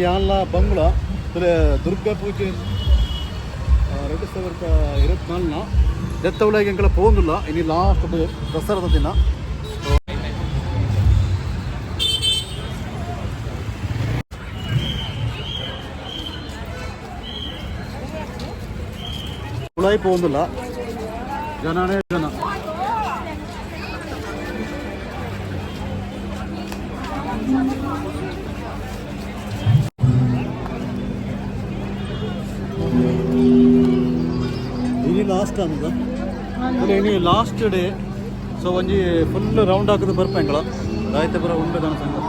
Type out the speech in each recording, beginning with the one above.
ಯಾನ್ಲ bungalow Durga ಪೂಜೆ 2024 ದೆತ್ತವಳಿಗೆ ಎಂಕಲ ಪೋಂದುಲ್ಲ ಇನ್ನು last ದಸರದ ದಿನ ಉಳಾಯಿ ಪೋಂದುಲ್ಲ ಜನನೇ ಜನ ini last anada ini last day so onji full round hakudu barpengala rayte pura unbe dana sanga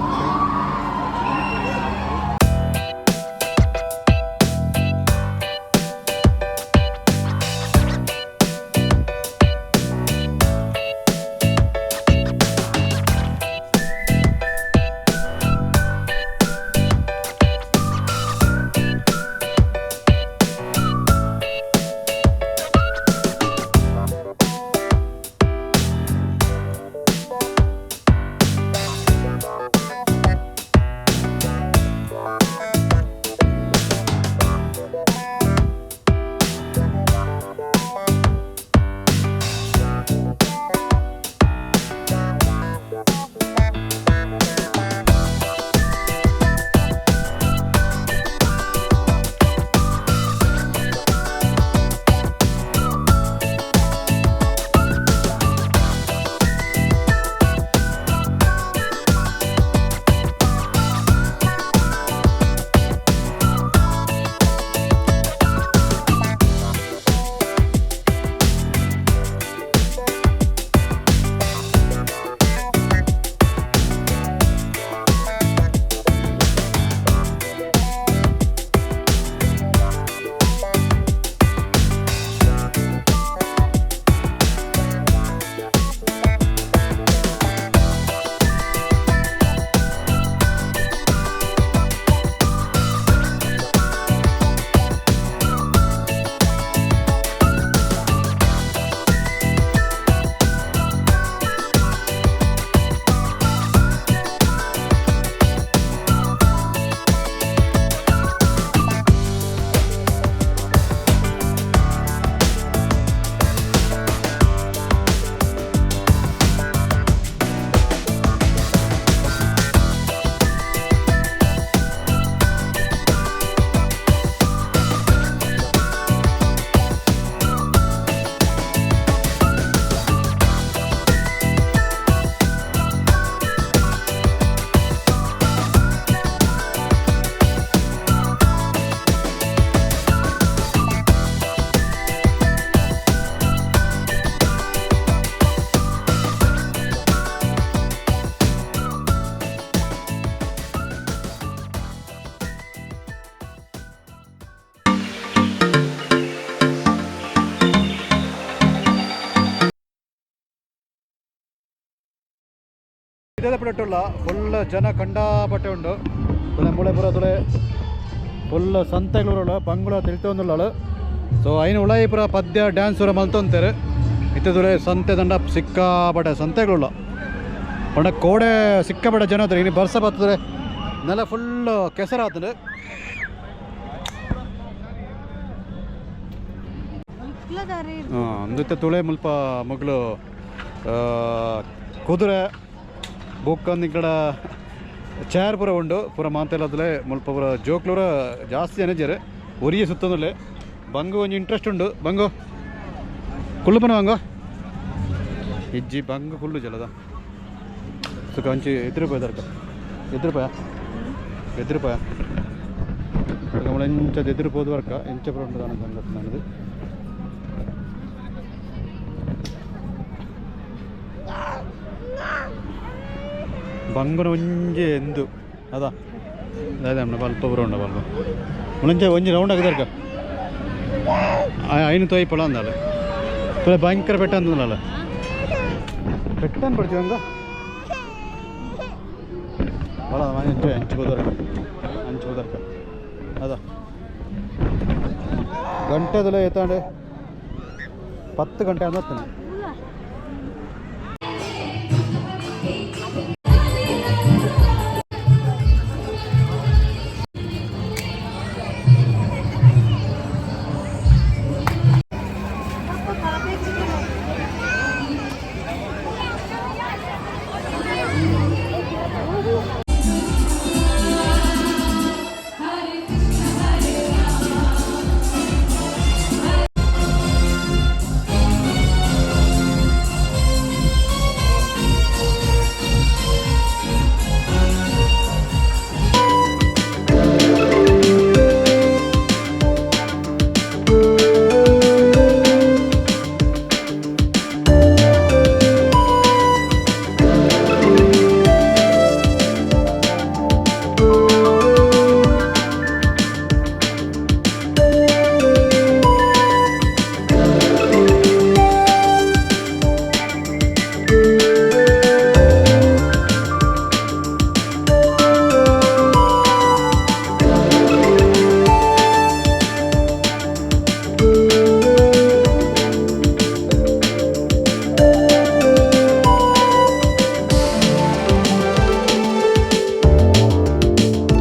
ಪಟ್ಟುಲ್ಲ full ಜನ ಕಂಡಾಪಟ್ಟೆ ಉಂಡು ಮುಳೆ ಪುರ ಫುಲ್ ಸಂತೆಗಳೂರು ಬಂಗ್ಳ ತಿಳ್ತೊಂದುಳ್ಳಳು ಸೊ ಐನು ಉಳಾಯಿ ಪುರ ಪದ್ಯ ಡ್ಯಾನ್ಸ್ ಪುರ ಮಲ್ತೊಂತಾರೆ ಇತ್ತದುಲೆ ಸಂತೆ ದಂಡ ಸಿಕ್ಕಾಪಟ್ಟೆ ಸಂತೆಗಳುಳ್ಳ ಪಂಡ ಕೋಡೆ ಸಿಕ್ಕಾಪಟ್ಟೆ ಜನ ಇದ್ದಾರೆ ಇನ್ನು ಬರ್ಸ ಬರ್ತದೆ ನೆಲ ಫುಲ್ ಕೆಸರಾತದೆ ಅಂದಿತ್ತ ತುಳೆ ಮುಲ್ಪ ಮಗಳು ಕುದುರೆ ಬುಕ್ಕಂದು ಈ ಕಡೆ ಚೇರ್ ಪೂರ ಉಂಡು ಪೂರ ಮಾತೆಲ್ಲದಲೆ ಮುಲ್ಪ ಪೂರ ಜೋಕ್ಲೂರ ಜಾಸ್ತಿ ಜನ ಇದ್ದಾರೆ ಒರಿಗೆ ಸುತ್ತಂದಲೆ ಬಂಗು ಒಂಜಿ ಇಂಟ್ರೆಸ್ಟ್ ಉಂಡು ಬಂಗು ಕುಳ್ಳು ಪನ ಬಂಗು ಇಜ್ಜಿ ಬಂಗು ಕುಳ್ಳು ಜಲದ ಸುಖ ಹಂಚಿ ₹10 ದರ್ಕ ₹10 നമ്മൾ ಎಂಚದ ಎದುರು ಹೋದ ವರ್ಕ ಎಂಚ ಪೂರ ಉಂಡು ದಾನ ಸಂಗತಿ ನನ್ನದು ಬಂಗನ ಒಂಜಿ ಎಂದು ಅದ ಅದೇ ಬಲ್ಪ ಪೂರ ಉಂಡ ಬಲ್ಪ ಮುಂಚೆ ಒಂಜಿ ರೌಂಡ್ ಆಗಿದಾರ್ಕ ಐನು ತೋಯಿ ಪೊಲ ಅಂದಾಳೆ ಪೂರ ಭಯಂಕರ ಪೆಟ್ಟ ಅಂತಲ್ಲ ಪೆಟ್ಟನ್ನು ಪಡ್ತೀವಿ ಹಂಗ ಭಾಳ ಹಂಚ್ಬೋದರ್ಕ ಅದ ಗಂಟೆದಲ್ಲ ಎತ್ತಾಂಡೆ 10 ಗಂಟೆ ಅಂದತ್ತಾನೆ